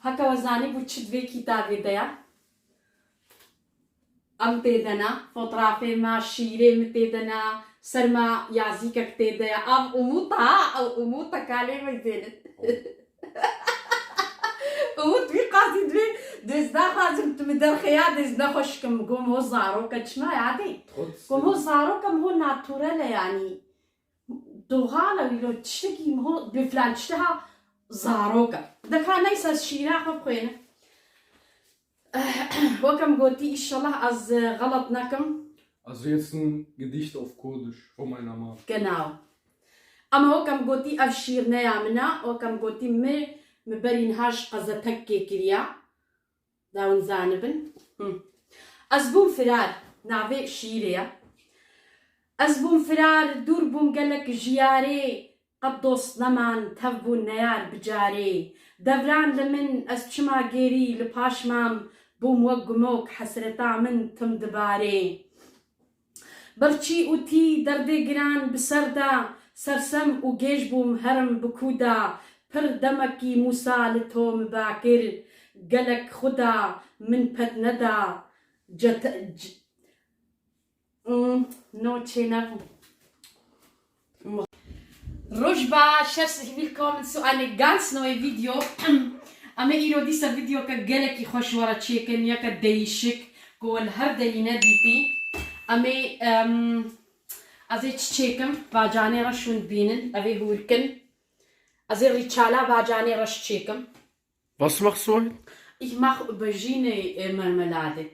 هەکە وەزانی بوو چ دوێ کتابێ دەیە ئەم تێدەنا فۆتۆغرافێمە شیرێم تێدەنا سەرما یازیکەک تێدەیە ئەم ئوموتە کالێمە دێنن ئوموت دوێ قازی دوێ دێزدا خازم تو دەرخەیە دێزدا خۆشکم گۆم هۆ زارۆکە چما یادی گۆم هۆ زارۆکەم هۆ ناتورەلە یانی دوغالە ویلۆ تشتێکی هۆ دوێ فلان تشتەها زارۆکە دەکا نەیسە شیرا خۆ بخوێنە وەکەم گوتی ئیشەڵڵا ئەز غەڵەت نەکەم. Also jetzt ein Gedicht auf Kurdisch von meiner Mama. Genau. Ama وەکەم گوتی ئەف شیر نەیا منە وەکەم گوتی مبەرینهاش قەزەتەکێ کریە داون زانبن ئەس بووم فرار ناوێ شیرەیە ئەس بووم فرار دوور بووم گەلک ژیارێ قەت دۆست نەمان تەف بوون نەیار بجارێ دەوران لە من ئەس چما گێری لە پاشمام بووم وەک گومۆک حەسرەتا من تم دبارێ بەرچی وتی دەردێ گران بسەردا سەرسەم و گێژ بووم هەرم بکوودا پڕ دەمەکی موسا لە تۆم باکر گەلک خودا من پەت نەدا ڕۆژ باش herzlich willkommen zu einem ganz neuen Video. ئەمە ئیرۆ دیسە ڤیدیۆکە گەلێکی خۆشوەرە چێکن یەکە دەیشک گۆل هەر دەینە دیتی ئەمێ ئەزێ چێکم باجانێ ڕەشون بینن ئەوێ هورکن ئەزێ ڕیچالا باجانێ ڕەش چێکم. Was machst du heute? Ich mache Aubergine Marmelade.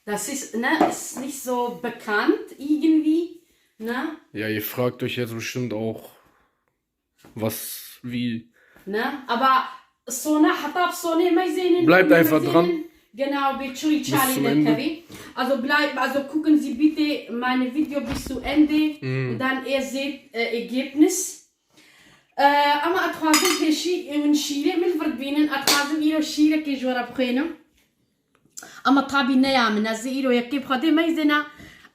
Das ist, ne, ist nicht so bekannt irgendwie, ne? Ja, ihr fragt euch jetzt bestimmt auch, was, wie. Ne, aber so ne, hatab so ne, meisenen. Bleibt einfach dran. Genau, Bechuri Charlie. Also also gucken Sie bitte meine Video bis zu Ende und dann ihr seht Ergebnis. أما أتخاذل كشي من شيرة من فردبينن أتخاذل إيرو شيرة كجورا بخينم أما طابي نيامن أزي إيرو يكيب خدي ما يزنا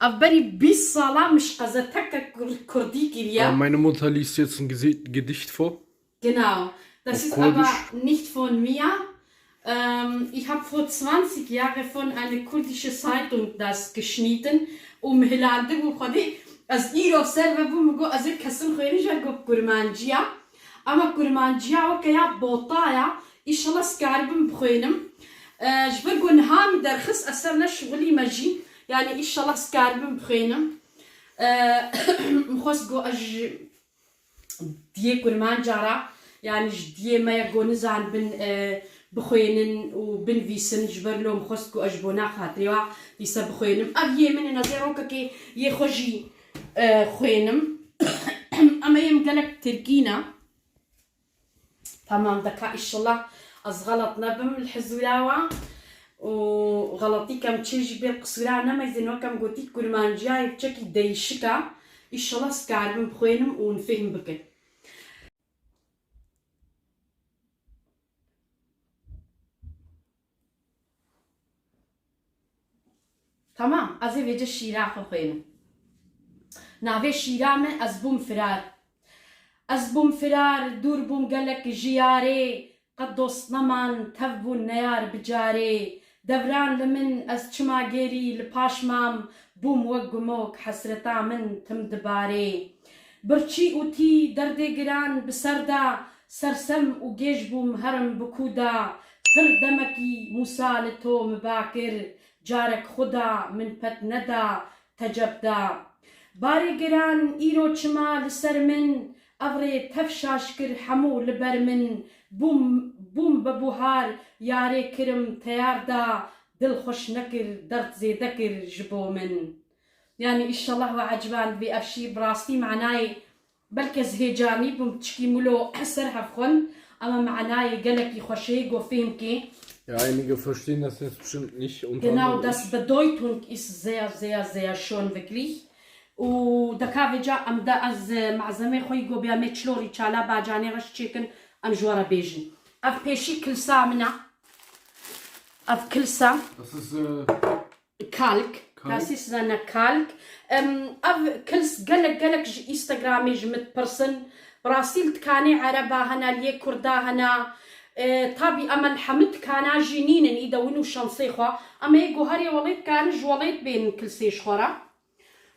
أفبري بالصلاة مش قزتك كردي كريا. Meine Mutter liest jetzt ein Gedicht vor. Genau, das ist aber nicht von mir. Ich habe vor 20 Jahren von einer kurdischen Zeitung das geschnitten, Hilal de Bukhadi. از ایرو سر و بوم گو از کسم خیلی جا گو کرمانجیا اما کرمانجیا و که یا بوطایا ایشالا سکاربم بخوینم جبر گو نهام درخص اثر نشغلی مجی یعنی ایشالا سکاربم بخوینم مخوص گو اج دیه کرمانجارا یعنی دیه ما یگو نزان بن بخوینن و بنویسن جبر لو مخوص گو اج بونا خاطری و دیسا بخوینم اویه من نظروکا که یه خوشی خوينم أما يوم قالك تركينا تمام دكا إن شاء الله أزغلط نبم الحزولاوة وغلطي كم تشيجي بالقصيرة أنا ما يزين وكم قلتي كرمان جاي بشكل دايشكا إن شاء الله سكاربم بخوينم ونفهم بك تمام أزي بيجي الشيراخ خوينم ناوێ شیرامە ئەس بووم فرار دوور بووم گەلک ژیارێ قەت دۆست نەمان تەف بوون نەیار بجارێ دەوران لە من ئەس چما گێری لە پاشمام بووم وەک گومۆک حەسرەتا من تم دبارێ برچی وتی دەردێ گران بسەردا سەرسەم و گێژ بووم هەرم بکوودا پڕ دەمەکی موسا لە تۆ مباکر جارێک خودا من پەت نەدا تەجەبدا بارێ گران ئیرۆ چما لەسەر من ئەڤڕێ تەف شاش کرد هەموو لەبەر من بووم بە بوهار یارێ کرم تەیاردا دڵ خۆش نەکرد دەرد زێدە کرد ji بۆ من یعنی ئیشەڵڵا و عەجبان بێ ئەفشی بڕاستی معنای بەلکە زهێجانی بووم تشکی مولۆ ئەسەر هەفخۆن ئەمە معنای گەلێکی خۆشەیە گۆ فێمکێ. Ja, einige verstehen das jetzt bestimmt nicht. Genau, das Bedeutung ist sehr, sehr, sehr schön, wirklich. ودەکاوێ جا ئەمدا ئەز مەعزەمەی خۆی گۆبیامێ چلۆری چالا باجانێ ڕەش چێکن ئەم ژوارە بێژن ئەف پێشی کلسا منە ئەف کلسا کالک das ist eine Kalk ئەف کلس گەلک ji ئینستاگرامی ji متپرسن بڕاستی تکانێ عەرەبا هەنا لێ کوردا هەنا طابي أما الحمد كان جنين يدونوا شنصي خوا أما يجو هري وليد كان جوليد بين كل سيش خورا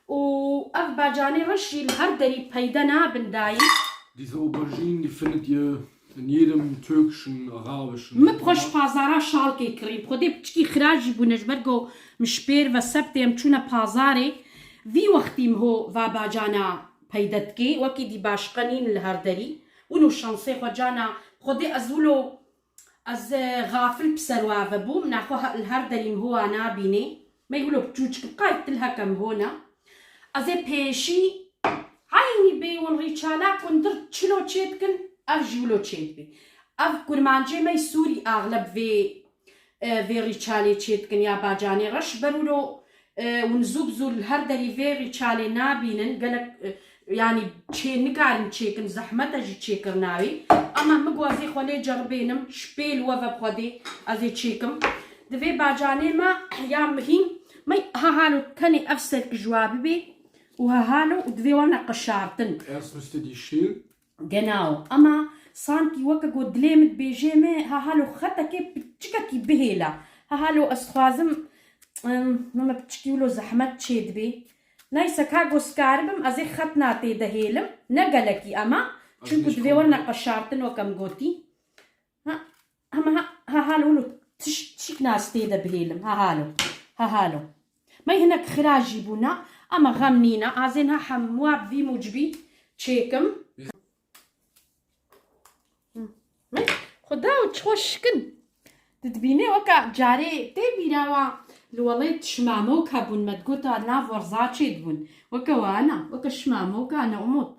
وأف باجاني رشي الهردري بيدنا بنداي. Diese Auberginen, die findet ihr in jedem türkischen, arabischen. مبخش بازارا شالكي كريم خدي بتشكي خراجي بونجبرجو مشبير وسبتي مچونا بازاري في وقتي مهو و باجانا بيدتكي وكي دي باشقنين الهردري ونو شانسي خجانا خدي أزولو از غافل بسروا فبو مناخوها الهردري مهو أنا بيني ما يقولوا بجوج بقايت تلها كم هنا أزي بيشي عيني بي ونريتشالا كندر تشلو تشيتكن أف جولو تشيت بي أف كرمانجي ما يسوري أغلب في ريتشالي تشيتكن يا باجاني رش برولو ونزوبزو الهردري في ريتشالي نابينن قالك يعني تشي نقال تشيكن زحمة جي تشيكر ناوي أما مقوازي خولي جربينم شبيل وفا بخودي أزي تشيكم دفي باجاني ما يا مهين ما هالو كاني أفسر جوابي بي وهالو ودفي وانا قشارتن. Erst müsst ihr die schälen. Genau. أما سانتي وكا قد ليمت بيجيمي هالو خطا كي بتشكا كي بهيلا هالو أستخوازم ماما بتشكيولو زحمة تشيد بي نايسا كاغو سكاربم أزي خطنا تيدا هيلم نقلكي أما شنكو دفي وانا قشارتن وكم قوتي أما هالو تشك ناس تيدا بهيلم هالو ما هناك خراج يبونا أما غمنينا عزينها حمواب في موجبي تشيكم خداو تشوشكن تدبيني وكا جاري تبيناوا الوليد شماموكا بون مدقوتا ناف ورزاتشي دبون وكا وانا وكا شماموكا أنا أموت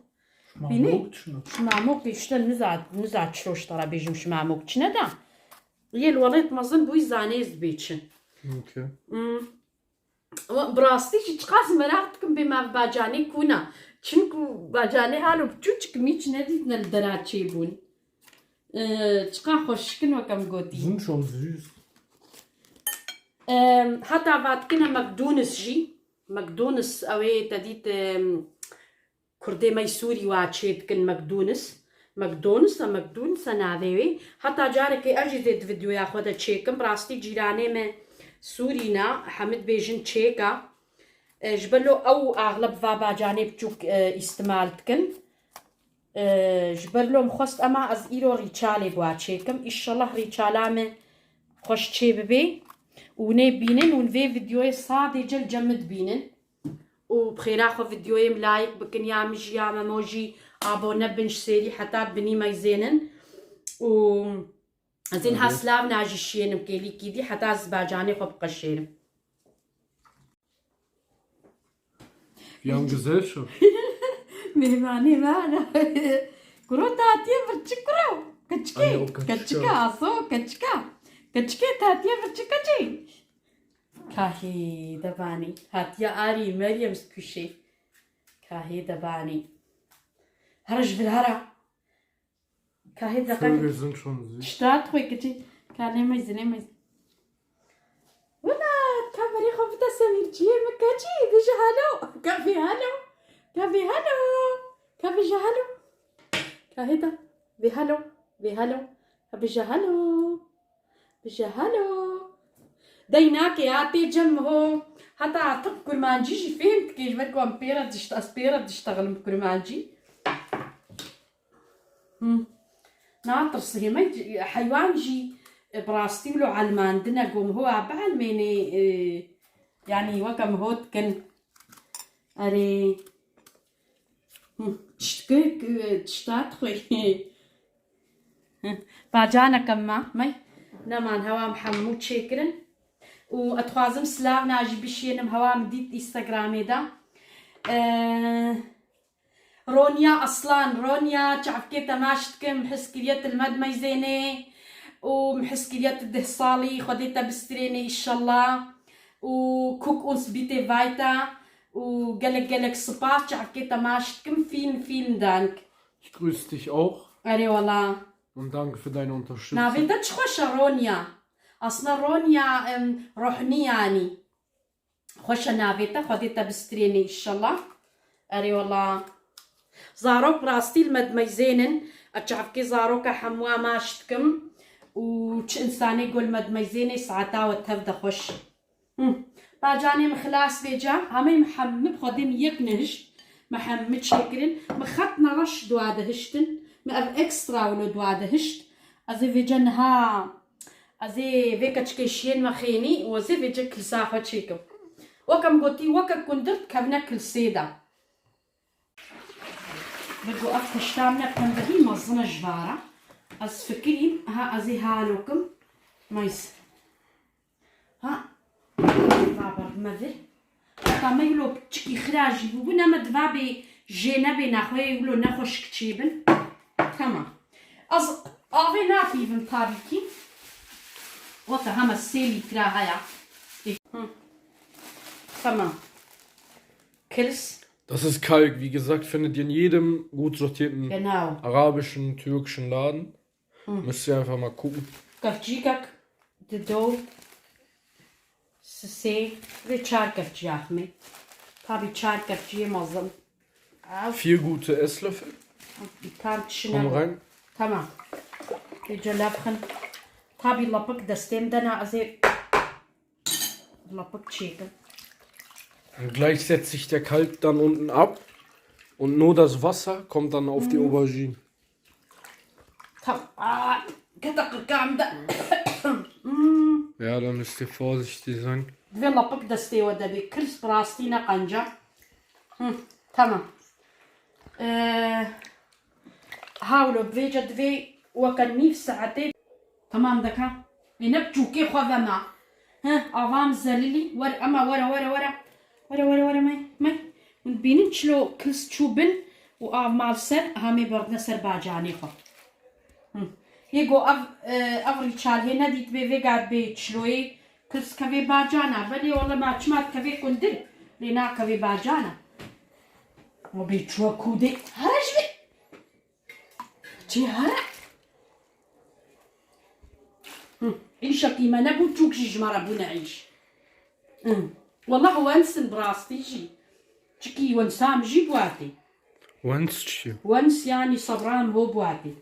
بيني شماموك يشتل نزعت شروش ترى بيجم شماموك تشندا هي الوليد مظن بوي زانيز بيتشن Okay. براستي تقاس مراقتكم بما باجاني كونا چنكو باجاني هالو بچوچك ميچ نديتنا الدراتشي بون تقا خوشكن وكم قوتي Sind schon süß. حتى بعد كنا ماكدونس اوي تديت كردي ميسوري واتشيت كن ماكدونس انا ذيوي حتى جارك اجي زيت فيديو ياخذ تشيكم براستي جيراني ما سورينا حمد بيجن تشيكا جبلو او اغلب فابا جانب تشوك استعمالتكن جبرلو مخص اما از ايرو ريتشالي بوا تشيكم ان شاء الله ريتشالامه خوش تشي ببي وني بينن ونفي فيديو صادي جل جمد بينن وبخير اخو فيديو ملايك بكن يا مجيا موجي ابونا بنش سيري حتى بني ما يزينن و زين هاسلاف ناجي شين مكيلي كيدي حتى زباجاني خو بقشير Wir haben Gesellschaft. مهماني معنا كرو تاتيا برتشكرو كتشكا اصو كتشكا تاتيا برتشكاجي كاهي دباني هاتيا اري مريم سكوشي كاهي دباني هرج بالهرا كاهي Vögel sind schon süß. شتات خوي كتشي كان ميزن ولا كاميرا خفتا سمير جي مكاجي بيجي هالو كافي جهالو كاهدا بهالو بجهالو ديناك ياتي جمهو حتى اعتقد كرمانجي جي فهمت كيش بدكم امبيرا تشتغل بكرمانجي ناطر صهيمي حيوان جي براستي ولو علمان دنا قوم هو بعلميني يعني وكم هوت كن اري تشتات خوي باجانا كما مي نمان هوا محمود شكرا واتخازم سلاف ناجي بشينم هوا مديت انستغرامي دا رونيا رونيا تعرف كيف تماشتكم محسكريات المد ميزيني ومحسكريات الدهصالي خديتها بستريني ان شاء الله وكوك اونس بيتي فايتا وقالك صباح تعرف كيف تماشتكم فين دانك. Ich grüße dich auch. أري والله. Und danke für deine Unterstützung. نافيتا تخش رونيا. أصلا رونيا روحني يعني. خوش نافيتا خديتها بستريني إن شاء الله. أري والله. زاروك براستي المد ميزينن. أتعرف كي زاروك حموا ماشتكم. وش إنساني يقول مد ميزيني ساعتا وتفد خوش باجاني مخلاص بيجا همي محمد خديم يك نهش محمد شكرن مخطنا رش دوادة هشتن مأف إكسترا ولو دوادة هشت أزي في جنها أزي فيكا تشكيشين مخيني وزي في جا كل ساحة تشيكم وكم قلتي وكا كندرت كبنا كل سيدا بدو أفتش تامنا كم بهي مزنا جبارة أز فكرين ها أزي هالوكم مايس ها بابر مذر ما يقولوا بتشكي خراجي بونا مدفابي جينا بينا خويا يقولوا نخوش كتيبن تمام أز أغي نافي بن طاريكي وكا هما السيلي كراهايا تمام كلس. Das ist Kalk, wie gesagt, findet ihr in jedem gut sortierten arabischen, türkischen Laden. Müsst ihr einfach mal gucken. Kafjikak, de do, se, ve char kafjak me. Tabi char kafjiye mazam. 4 gute Esslöffel. Komm rein. Tamam. Bitte labchen. Tabi lapik dastem dana azir. Lapik chicken. Und gleich setzt sich der Kalk dann unten ab und nur das Wasser kommt dann auf die Aubergine. Ja, da müsst ihr vorsichtig sein. حاولوا بفيجا دفي وكان نيف ساعتين تمام دكا ينبتو كي خوذا ما افام زللي ورا اما ورا ماي بينين شلو كلس تشوبن واف مالسر هامي بردنا سر باجاني خو يجو افري تشال هنا ديت بي قاعد بي شلوي كلس كافي باجانا بلي والله ما تشمات كافي كندر لينا كافي باجانا وبيتشوا كودي هرجبي هرا عيشة كيما نبو تشوكشي جمارة بونا عيش والله وانسن براستي جي تشكي وانسام جي بواتي وانس يعني صبران هو بواتي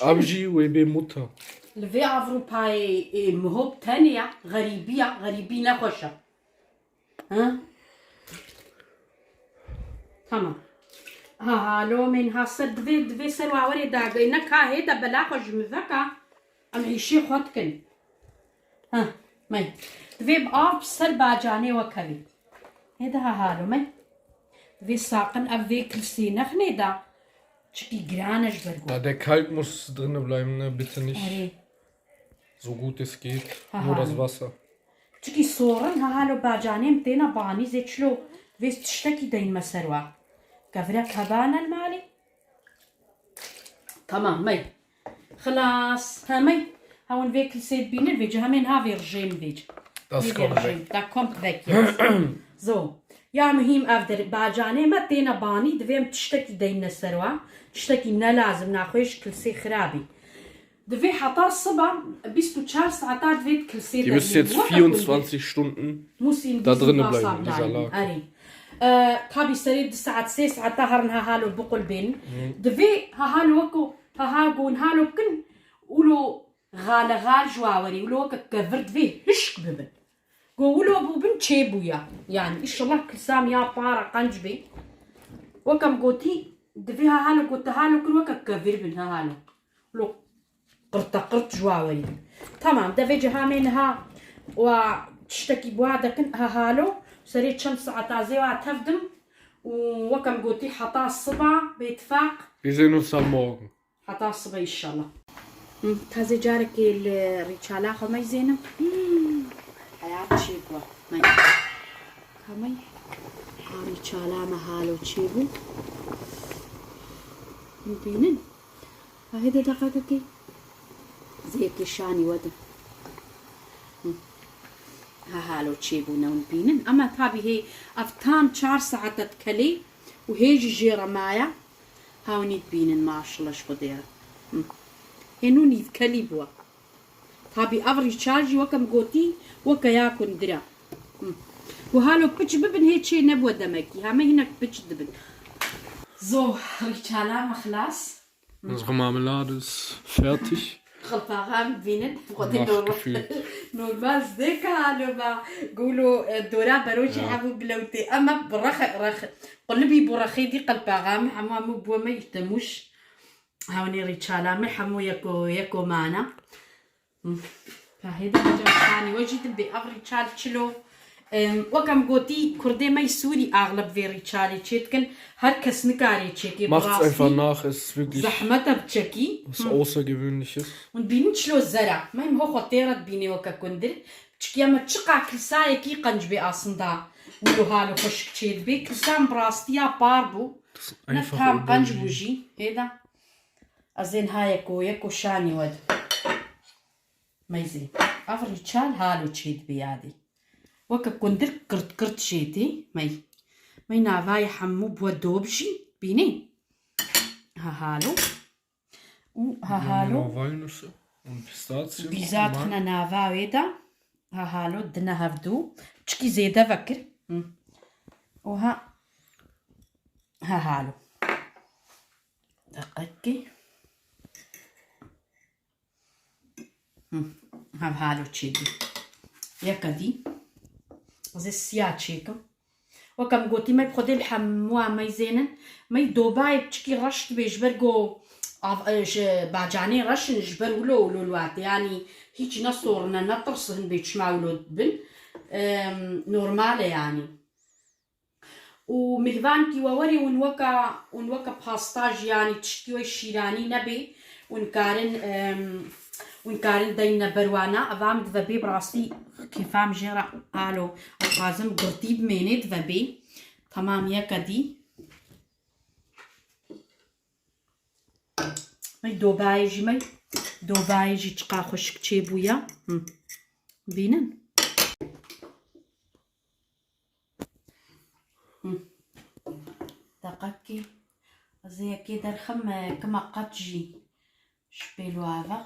أبجي ويبي موتا لفي أوروباي مهوب تانية غريبين خوشة تمام لو من هاسر دفي سروا وري داغ انك هيدا بلا خوش مذكا ام عيشي خدكن ماي دفي باب سر باجاني وكبي هيدا هالو ماي دفي ساقن افي كلسينا خنيدا تشكي جرانش برغو. Ja, der Kalk muss drinnen bleiben, ne? Bitte nicht so gut es geht, nur das Wasser. تشكي صورن هالو باجاني متينا باني زي شلو دفي تشتكي دين مسروا كفرك هبانا المالي تمام ماي خلاص ماي هون فيك سيد بين الفيج همين هافي رجيم فيج Das kommt weg. Da kommt weg jetzt. So. يا مهم أفدر باجاني ما تينا باني دفيم تشتكي دينا سروا تشتكي منا لازم ناخوش كل سي خرابي دفي حطا الصبح بيستو تشار ساعتات فيت كل سي Ihr müsst jetzt 24 Stunden da drinnen bleiben in dieser Lage. تابي سريد ساعات 6 ساعات هرنها هالو بقول بين دفي هالو وكو هاقون هالو كن ولو غال جواوري ولو كفرد فيه هشك ببن قولوا ابو بنت شيبويا يعني ان شاء الله كل سام يا بارا قنجبي وكم قوتي دفيها هالو قلت هالو كل وكا كفر بنها هالو لو قرت جواوري تمام دفي جهامينها وتشتكي بوادك هالو سريت شمس عطازي وتفدم وكم قلتي حطا الصبع باتفاق. Wir sehen uns am Morgen. حطا الصبع ان شاء الله. تازي جارك الرجالة خمي زينب. حياة شيبوا ماي كمي الرجالة مهالو شيبو. مبينن. هيدا دقيقة زي كشاني وده. هالو تشيبو نون بينن اما تابي هي افتام 4 ساعات تكلي وهيجي جيرة مايا هاوني بينن ما شاء الله شو دير هنوني تكلي بوا تابي افري تشارجي وكم قوتي وكا ياكن درا وهالو بتش ببن هيك شي نبوة دمكي هما هناك بتش دبن So, Richala, خلاص. Unsere Marmelade ist fertig. خلطها بينن Nachgefüllt. نورمال زيكا لما قولوا الدورة بروجي حبو بلوتي أما برخ قلبي برخي دي قلبها حمو بوا ما يهتموش هاوني ريتشالا ما حمو يكو معنا فهذا الجو الثاني وجيت بأغ ريتشال تشلو وكم قوتي كردي ما يسوري أغلب في ريتشالي تشيتكن هركس نكاري تشيكي Macht's einfach nach, es ist wirklich زحمتها بتشكي was Außergewöhnliches. ونبيني تشلو الزرع ما يم هو خطيرة بيني وكا كندر تشكي اما تشقع كلسايا كي قنجبي اصندا ولو هالو خشك تشيد بي كلسام براستيا باربو نفهم قنجبوجي هيدا ازين هايكو يكو شاني ود ما يزين افري تشال هالو تشيد بي هادي وكا كندر كرت شيتي ماي نافاي حمو بودوبجي بيني ها هالو هالو Walnüsse und Pistazien. بيزات خنا نافا ويدا هالو دنا هفدو تشكي زيدا فكر وها هالو دقيقي هالو تشيدي يكدي زي السياتشيكا وكم قوتي ما يبخدي الحموا ما يزينن ما يدوباي بتشكي رشت بيجبرقو باجاني رش نجبر ولو الوقت يعني هيك نصورنا نطرسهن بيتشمع ولو بن نورمال يعني ومهفان كي ووري ونوكا باستاج يعني تشكي الشيراني نبي ونكارن دينا بروانا افام دفبي براسي كيفام جرا الو لازم قرطيب ميني دفبي تمام يكدي ماي دوبايجي تشقا خشك تشيبويا بينن دقيقي زي كده الخم كما قتجي شبيلو هذا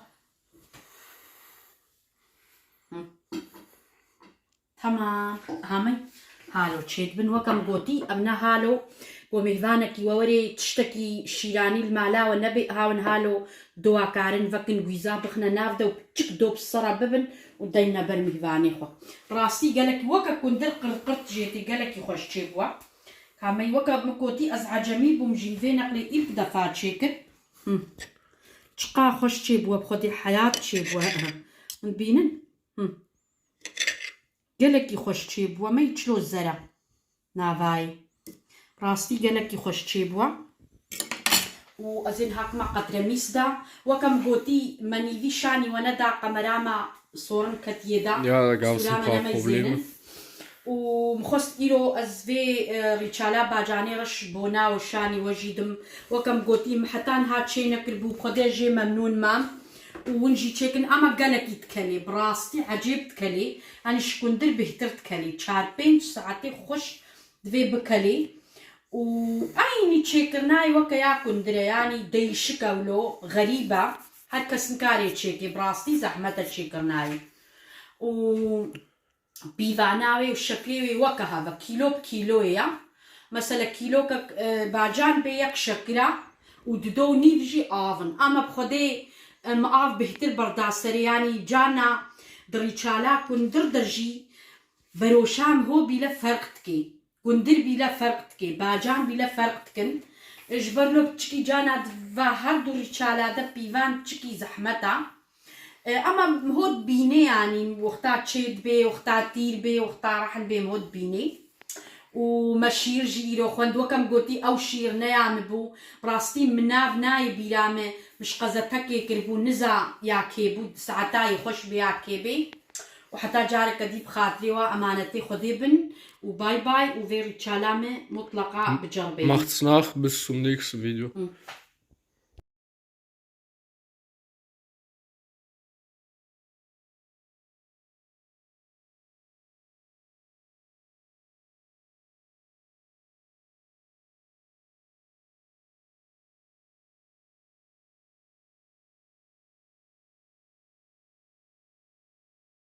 تمام هامي هالو تشيد بن وكم قوتي أمنا هالو ومهذانك ووري تشتكي شيراني المالا والنبي هاون هالو دوا كارن فكن ويزا بخنا نافدا وبتشك دو بصرا ببن ودينا برمهذاني خو راسي قالك وكا كندر قرقرت جيتي قالك يخش تشيبوا كامي وكا مكوتي أزعى جميل بمجيفي نقلي إلك دفا تشيكر تشقا خش تشيبوا بخدي حياة تشيبوا نبينن قالك يخش تشيبوا ما يتشلو الزرع نافاي راستي قالك يخش تشيبوا وأزين هاك ما قدر ميسدا وكم قوتي مني في شاني وندع قمراما صورن كتيدا Ja, da gab es ein paar Probleme. ومخص إيرو أزفي ريتشالا باجاني رش بونا وشاني وجيدم وكم قوتي محتان هات شي نكربو بخدي جي ممنون مام ونجي تشيكن أما قالك يتكلي براستي عجيب تكلي أنا شكندر بهتر تكلي تشار بين ساعتي خش دفي بكلي وأيني تشيكرناي وكا ياكندر يعني ديشكا ولو غريبة هركس نكاري تشيكي براستي زحمة تشيكرناي و بيفاناوي وشكلي وكا هذا كيلو بكيلو يا مثلا كيلو باجان بيك شكرا وددو نيفجي آفن أما بخدي المقاف بهتر برداسري يعني جانا دريتشالا كندر درجي بروشام هو بلا فرقتكي كندر بلا فرقتكي باجان بلا فرقتكن اجبر له بتشكي جانا هر دريتشالا ده بيفان تشكي زحمتا اما هود بيني يعني وقتا تشيد بي وقتا تير بي وقتا رحل بي هود بيني ومشير جيرو خوند وكم قوتي او شير نيام بو براستي مناف ناي بيرامه مش قزتك يكربو نزا يا كيبو ساعتاي خوش بيا كيبي وحتى جارك دي بخاطري وامانتي خدي بن وباي باي وفيري تشالامه مطلقه بجربي Macht's nach, bis zum nächsten Video.